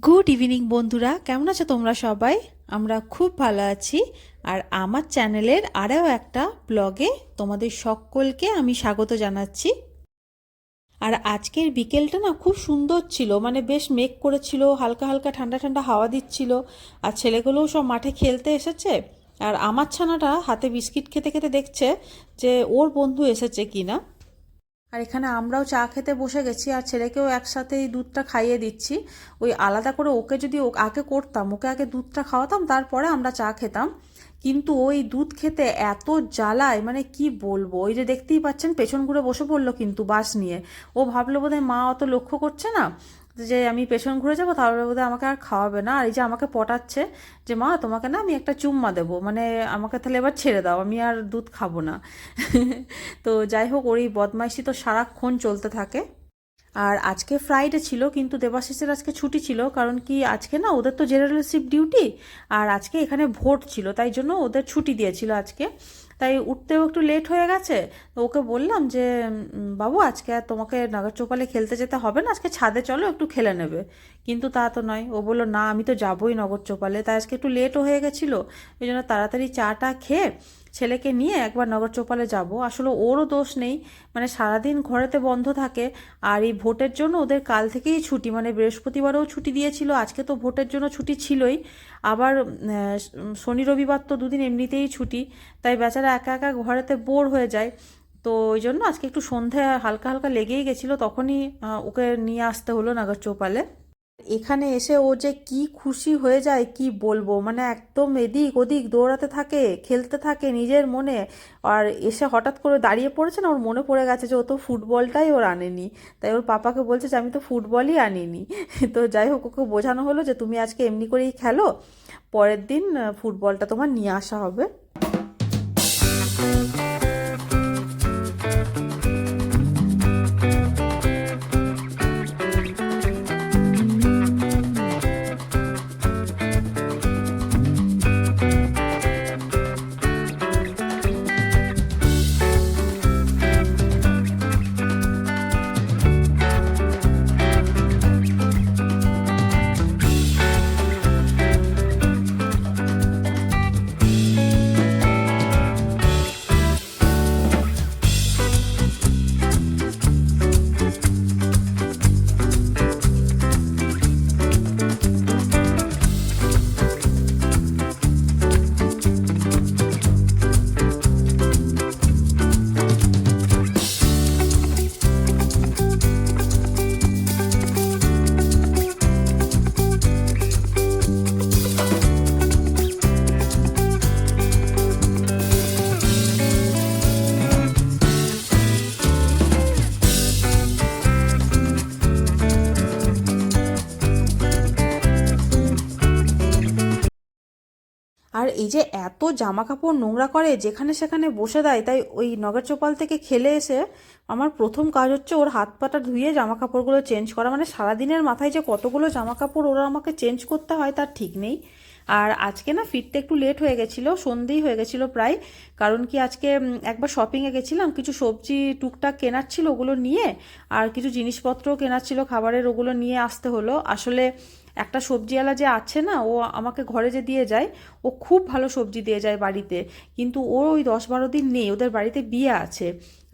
Good evening বন্ধুরা, কেমন আছো তোমরা সবাই? আমরা খুব ভালো আছি। আর আমার চ্যানেলের আরও একটা ব্লগে তোমাদের সকলকে আমি স্বাগত জানাচ্ছি। আর আজকের বিকেলটা না খুব সুন্দর ছিল, মানে বেশ মেঘ করেছিল, হালকা হালকা ঠান্ডা ঠান্ডা হাওয়া দিচ্ছিল। আর ছেলেগুলোও সব মাঠে খেলতে এসেছে। আর আমার ছানাটা হাতে বিস্কিট খেতে খেতে দেখছে যে ওর বন্ধু এসেছে কিনা। আর এখানে আমরাও চা খেতে বসে গেছি, আর ছেলেকেও একসাথে এই দুধটা খাইয়ে দিচ্ছি। ওই আলাদা করে ওকে যদি আগে করতাম, ওকে আগে দুধটা খাওয়াতাম, তারপরে আমরা চা খেতাম। কিন্তু ওই দুধ খেতে এত জ্বালায়, মানে কি বলবো। ওই যে দেখতেই পাচ্ছেন পেছন ঘুরে বসে পড়লো কিন্তু বাস নিয়ে। ও ভাবলো বোধহয় মা অত লক্ষ্য করছে না, যে আমি পেছন ঘুরে যাবো, তাহলে বোধহয় আমাকে আর খাওয়াবে না। আর এই যে আমাকে পটাচ্ছে যে মা তোমাকে না আমি একটা চুম্মা দেবো, মানে আমাকে তাহলে এবার ছেড়ে দাও, আমি আর দুধ খাবো না। তো যাই হোক, ওর এই বদমাইশি তো সারাক্ষণ চলতে থাকে। আর আজকে ফ্রাইডে ছিল, কিন্তু দেবাশিসের আজকে ছুটি ছিল, কারণ কি আজকে না ওদের তো জেনারেল শিফট ডিউটি। আর আজকে এখানে ভোট ছিল, তাই জন্য ওদের ছুটি দিয়েছিল আজকে। তাই উঠতেও একটু লেট হয়ে গেছে। তো ওকে বললাম যে বাবু আজকে আর তোমাকে নাগরচোপালে খেলতে যেতে হবে না, আজকে ছাদে চলো একটু খেলে নেবে। কিন্তু তা তো নয়, ও বললো না আমি তো যাবোই নগরচোপালে। তাই আজকে একটু লেটও হয়ে গেছিলো, ওই জন্য তাড়াতাড়ি চাটা খেয়ে ছেলেকে নিয়ে একবার নগরচোপালে যাব। আসলে ওরও দোষ নেই, মানে সারাদিন ঘরেতে বন্ধ থাকে। আর এই ভোটের জন্য ওদের কাল থেকেই ছুটি, মানে বৃহস্পতিবারেও ছুটি দিয়েছিল, আজকে তো ভোটের জন্য ছুটি ছিলই। আবার শনি রবিবার তো দুদিন এমনিতেই ছুটি। তাই বেচারা একা একা ঘরেতে বোর হয়ে যায়। তো ওই জন্য আজকে একটু সন্ধে হালকা হালকা লেগেই গেছিলো, তখনই ওকে নিয়ে আসতে হলো নাগরচোপালে। এখানে এসে ও যে কি খুশি হয়ে যায় কি বলবো, মানে একদম এদিক ওদিক দৌড়াতে থাকে, খেলতে থাকে নিজের মনে। আর এসে হঠাৎ করে দাঁড়িয়ে পড়েছে না, ওর মনে পড়ে গেছে যে ও তো ফুটবলটাই ওর আনেনি। তাই ওর পাপাকে বলছে যে আমি তো ফুটবলই আনিনি। তো যাই হোক, ওকে বোঝানো হলো যে তুমি আজকে এমনি করেই খেলো, পরের দিন ফুটবলটা তোমার নিয়ে আসা হবে। আর এই যে এত জামা কাপড় নোংরা করে, যেখানে সেখানে বসে দেয়, তাই ওই নগরচোপাল থেকে খেলে এসে আমার প্রথম কাজ হচ্ছে ওর হাত পাটা ধুয়ে জামা কাপড়গুলো চেঞ্জ করা। মানে সারাদিনের মাথায় যে কতগুলো জামা কাপড় ওরা আমাকে চেঞ্জ করতে হয় তার ঠিক নেই। আর আজকে না ফিরতে একটু লেট হয়ে গেছিলো, সন্ধেই হয়ে গেছিলো প্রায়। কারণ কি আজকে একবার শপিংয়ে গেছিলাম, কিছু সবজি টুকটাক কেনার ছিল, ওগুলো নিয়ে আর কিছু জিনিসপত্রও কেনার ছিল খাবারের, ওগুলো নিয়ে আসতে হলো। আসলে একটা সবজিওয়ালা যে আছে না, ও আমাকে ঘরে যে দিয়ে যায়, ও খুব ভালো সবজি দিয়ে যায় বাড়িতে। কিন্তু ওর ওই 10-12 দিন নেই, ওদের বাড়িতে বিয়ে আছে।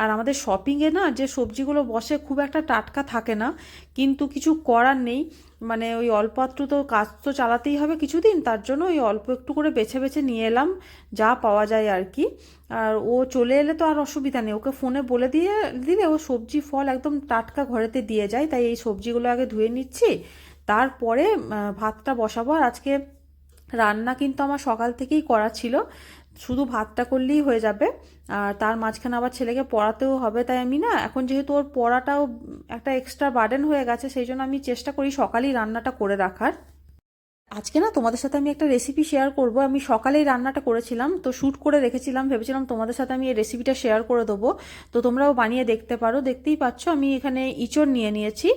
আর আমাদের শপিংয়ে না যে সবজিগুলো বসে খুব একটা টাটকা থাকে না, কিন্তু কিছু করার নেই। মানে ওই অল্প একটু তো কাজ তো চালাতেই হবে কিছুদিন, তার জন্য ওই অল্প একটু করে বেছে বেছে নিয়ে এলাম, যা পাওয়া যায় আর কি। আর ও চলে এলে তো আর অসুবিধা নেই, ওকে ফোনে বলে দিলে ও সবজি ফল একদম টাটকা ঘরেতে দিয়ে যায়। তাই এই সবজিগুলো আগে ধুয়ে নিচ্ছি, তারপরে ভাতটা বসাবো। আর আজকে রান্না কিন্তু আমার সকাল থেকেই করা ছিল, শুধু ভাতটা করলেই হয়ে যাবে। আর তার মাঝখানে আবার ছেলেকে পড়াতেও হবে, তাই আমি না এখন যেহেতু ওর পড়াটাও একটা এক্সট্রা বার্ডেন হয়ে গেছে, সেই জন্য আমি চেষ্টা করি সকালেই রান্নাটা করে রাখার। আজকে না তোমাদের সাথে আমি একটা রেসিপি শেয়ার করব। আমি সকালেই রান্নাটা করেছিলাম, তো শ্যুট করে রেখেছিলাম, ভেবেছিলাম তোমাদের সাথে আমি এই রেসিপিটা শেয়ার করে দেবো। তো তোমরাও বানিয়ে দেখতে পারো। দেখতেই পাচ্ছ আমি এখানে ইঁচড় নিয়ে নিয়েছি।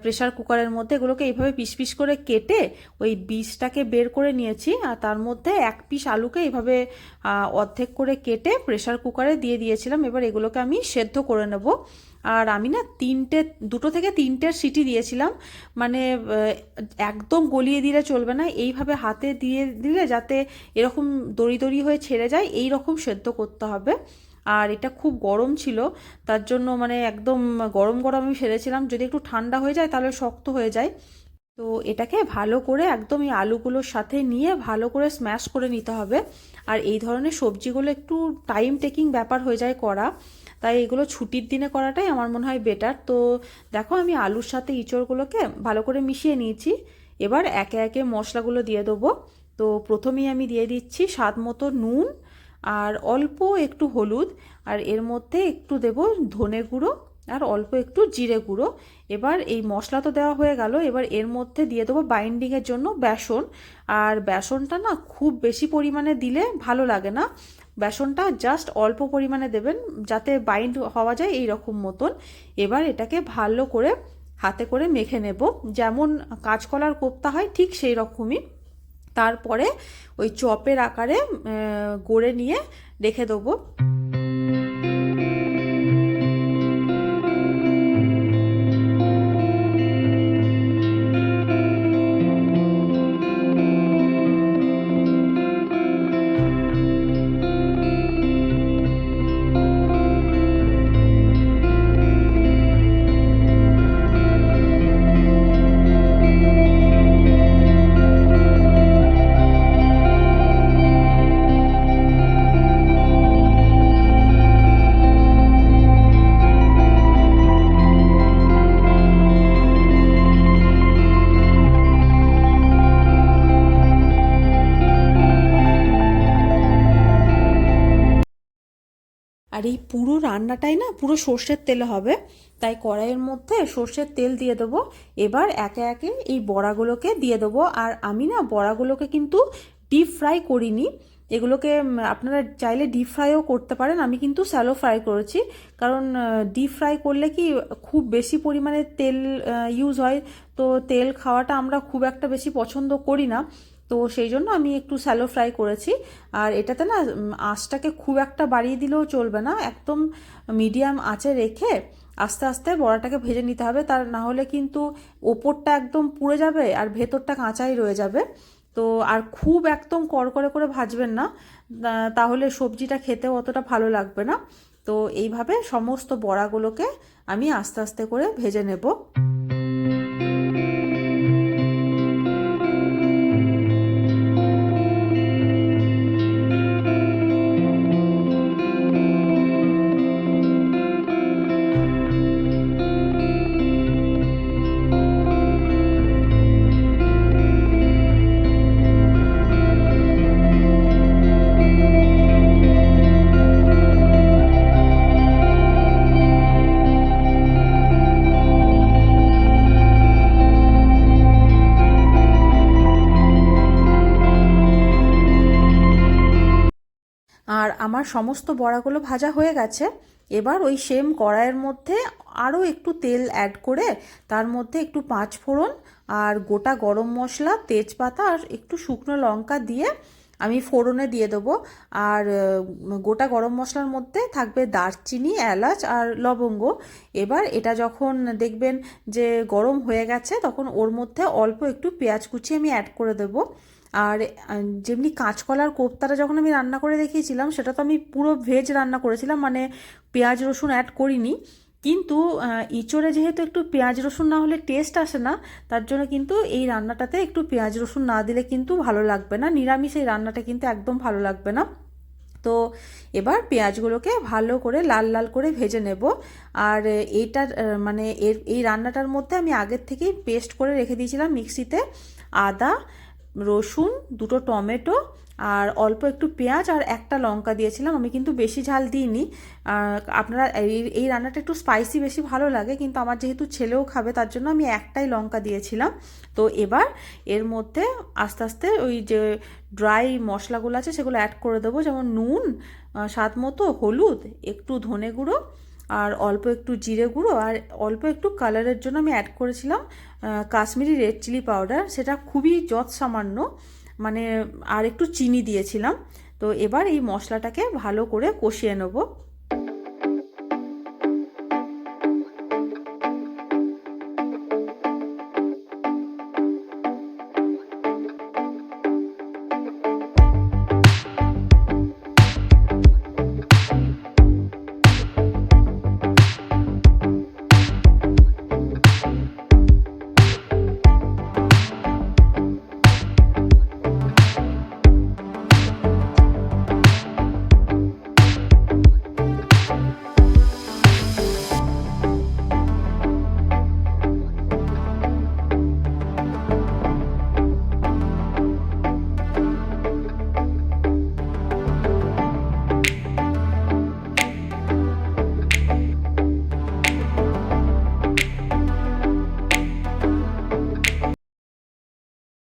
প্রেসার কুকারের মধ্যে এগুলোকে এইভাবে পিস পিস করে কেটে ওই বীজটাকে বের করে নিয়েছি, আর তার মধ্যে এক পিস আলুকে এইভাবে অর্ধেক করে কেটে প্রেসার কুকারে দিয়ে দিয়েছিলাম। এবার এগুলোকে আমি সেদ্ধ করে নেব। আর আমি না দুটো থেকে তিনটের সিটি দিয়েছিলাম, মানে একদম গলিয়ে দিলে চলবে না, এইভাবে হাতে দিয়ে দিলে যাতে এরকম দড়ি দড়ি হয়ে ছেড়ে যায় এই রকম সেদ্ধ করতে হবে। আর এটা খুব গরম ছিল, তার জন্য মানে একদম গরম গরম আমি ফেলেছিলাম, যদি একটু ঠান্ডা হয়ে যায় তাহলে শক্ত হয়ে যায়। তো এটাকে ভালো করে একদম এই আলুগুলোর সাথে নিয়ে ভালো করে স্ম্যাশ করে নিতে হবে। আর এই ধরনের সবজিগুলো একটু টাইম টেকিং ব্যাপার হয়ে যায় করা, তাই এগুলো ছুটির দিনে করাটাই আমার মনে হয় বেটার। তো দেখো আমি আলুর সাথে ইঁচড়গুলোকে ভালো করে মিশিয়ে নিয়েছি। এবার একে একে মশলাগুলো দিয়ে দেবো। তো প্রথমেই আমি দিয়ে দিচ্ছি স্বাদ মতো নুন আর অল্প একটু হলুদ, আর এর মধ্যে একটু দেব ধনে গুঁড়ো আর অল্প একটু জিরে গুঁড়ো। এবার এই মশলা তো দেওয়া হয়ে গেল, এবার এর মধ্যে দিয়ে দেবো বাইন্ডিংয়ের জন্য বেসন। আর বেসনটা না খুব বেশি পরিমাণে দিলে ভালো লাগে না, বেসনটা জাস্ট অল্প পরিমাণে দেবেন যাতে বাইন্ড হওয়া যায় এই রকম মতন। এবার এটাকে ভালো করে হাতে করে মেখে নেব, যেমন কাঁচকলার কোপ্তা হয় ঠিক সেই রকমই। তারপরে ওই চপের আকারে গড়ে নিয়ে রেখে দেবো। আর এই পুরো রান্নাটাই না পুরো সর্ষের তেলে হবে, তাই কড়াইয়ের মধ্যে সর্ষের তেল দিয়ে দেবো। এবার একে একে এই বড়াগুলোকে দিয়ে দেবো। আর আমি না বড়াগুলোকে কিন্তু ডিপ ফ্রাই করিনি, এগুলোকে আপনারা চাইলে ডিপ ফ্রাইও করতে পারেন, আমি কিন্তু স্যালো ফ্রাই করেছি। কারণ ডিপ ফ্রাই করলে কি খুব বেশি পরিমাণে তেল ইউজ হয়, তো তেল খাওয়াটা আমরা খুব একটা বেশি পছন্দ করি না, তো সেই জন্য আমি একটু স্যালো ফ্রাই করেছি। আর এটাতে না আঁচটাকে খুব একটা বাড়িয়ে দিলেও চলবে না, একদম মিডিয়াম আঁচে রেখে আস্তে আস্তে বড়াটাকে ভেজে নিতে হবে, তার না হলে কিন্তু ওপরটা একদম পুড়ে যাবে আর ভেতরটা কাঁচাই রয়ে যাবে। তো আর খুব একদম কড়কড়ে করে ভাজবেন না, তাহলে সবজিটা খেতেও অতটা ভালো লাগবে না। তো এইভাবে সমস্ত বড়াগুলোকে আমি আস্তে আস্তে করে ভেজে নেব। আর আমার সমস্ত বড়াগুলো ভাজা হয়ে গেছে। এবার ওই সেম কড়াইয়ের মধ্যে আরও একটু তেল অ্যাড করে তার মধ্যে একটু পাঁচ ফোড়ন আর গোটা গরম মশলা, তেজপাতা আর একটু শুকনো লঙ্কা দিয়ে আমি ফোড়নে দিয়ে দেবো। আর গোটা গরম মশলার মধ্যে থাকবে দারচিনি, এলাচ আর লবঙ্গ। এবার এটা যখন দেখবেন যে গরম হয়ে গেছে তখন ওর মধ্যে অল্প একটু পেঁয়াজ কুচি আমি অ্যাড করে দেবো। আর যেমনি কাঁচকলার কোপ্তাটা যখন আমি রান্না করে দেখিয়েছিলাম সেটা তো আমি পুরো ভেজ রান্না করেছিলাম, মানে পেঁয়াজ রসুন অ্যাড করিনি। কিন্তু ইঁচড়ে যেহেতু একটু পেঁয়াজ রসুন না হলে টেস্ট আসে না, তার জন্য কিন্তু এই রান্নাটাতে একটু পেঁয়াজ রসুন না দিলে কিন্তু ভালো লাগবে না, নিরামিষ এই রান্নাটা কিন্তু একদম ভালো লাগবে না। তো এবার পেঁয়াজগুলোকে ভালো করে লাল লাল করে ভেজে নেব। আর এইটার মানে এই রান্নাটার মধ্যে আমি আগের থেকেই পেস্ট করে রেখে দিয়েছিলাম মিক্সিতে আদা, রসুন, দুটো টমেটো আর অল্প একটু পেঁয়াজ আর একটা লঙ্কা দিয়েছিলাম, আমি কিন্তু বেশি ঝাল দিইনি। আপনারা এই রান্নাটা একটু স্পাইসি বেশি ভালো লাগে, কিন্তু আমার যেহেতু ছেলেও খাবে তার জন্য আমি একটাই লঙ্কা দিয়েছিলাম। তো এবার এর মধ্যে আস্তে আস্তে ওই যে ড্রাই মশলাগুলো আছে সেগুলো অ্যাড করে দেবো, যেমন নুন, স্বাদ মতো হলুদ, একটু ধনে গুঁড়ো আর অল্প একটু জিরে গুঁড়ো আর অল্প একটু কালারের জন্য আমি অ্যাড করেছিলাম কাশ্মীরি রেড চিলি পাউডার, সেটা খুবই সামান্য, মানে আর একটু চিনি দিয়েছিলাম। তো এবার এই মশলাটাকে ভালো করে কষিয়ে নেব।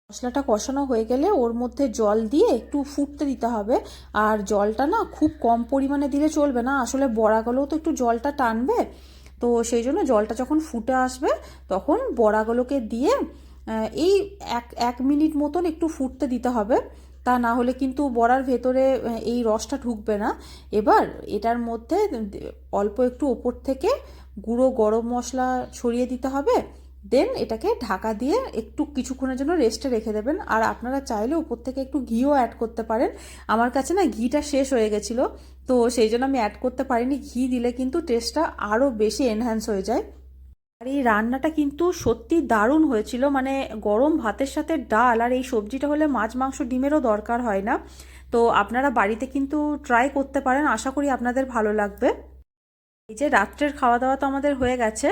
মশলাটা কষানো হয়ে গেলে ওর মধ্যে জল দিয়ে একটু ফুটতে দিতে হবে। আর জলটা না খুব কম পরিমাণে দিলে চলবে না, আসলে বড়াগুলোও তো একটু জলটা টানবে। তো সেই জন্য জলটা যখন ফুটে আসবে তখন বড়াগুলোকে দিয়ে এই এক মিনিট মতন একটু ফুটতে দিতে হবে, তা না হলে কিন্তু বড়ার ভেতরে এই রসটা ঢুকবে না। এবার এটার মধ্যে অল্প একটু ওপর থেকে গুঁড়ো গরম মশলা ছড়িয়ে দিতে হবে। দেন এটাকে ঢাকা দিয়ে একটু কিছুক্ষণের জন্য রেস্টে রেখে দেবেন। আর আপনারা চাইলে উপর থেকে একটু ঘিও অ্যাড করতে পারেন। আমার কাছে না ঘিটা শেষ হয়ে গেছিলো, তো সেই জন্য আমি অ্যাড করতে পারিনি। ঘি দিলে কিন্তু টেস্টটা আরও বেশি এনহ্যান্স হয়ে যায়। আর এই রান্নাটা কিন্তু সত্যি দারুণ হয়েছিল, মানে গরম ভাতের সাথে ডাল আর এই সবজিটা হলে মাছ মাংস ডিমেরও দরকার হয় না। তো আপনারা বাড়িতে কিন্তু ট্রাই করতে পারেন, আশা করি আপনাদের ভালো লাগবে। এই যে রাত্রের খাওয়া দাওয়া তো আমাদের হয়ে গেছে,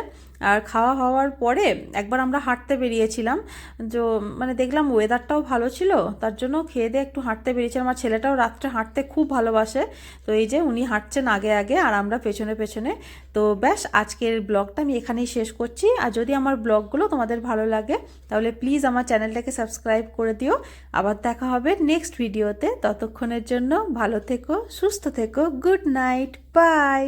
আর খাওয়া হওয়ার পরে একবার আমরা হাঁটতে বেরিয়েছিলাম। তো মানে দেখলাম ওয়েদারটাও ভালো ছিল, তার জন্য খেয়ে দিয়ে একটু হাঁটতে বেরিয়েছিলাম। আমার ছেলেটাও রাত্রে হাঁটতে খুব ভালোবাসে, তো এই যে উনি হাঁটছেন আগে আগে আর আমরা পেছনে পেছনে। তো ব্যাস আজকের ব্লগটা আমি এখানেই শেষ করছি। আর যদি আমার ব্লগগুলো তোমাদের ভালো লাগে তাহলে প্লিজ আমার চ্যানেলটাকে সাবস্ক্রাইব করে দিও। আবার দেখা হবে নেক্সট ভিডিওতে, ততক্ষণের জন্য ভালো থেকো, সুস্থ থেকো, গুড নাইট, বাই।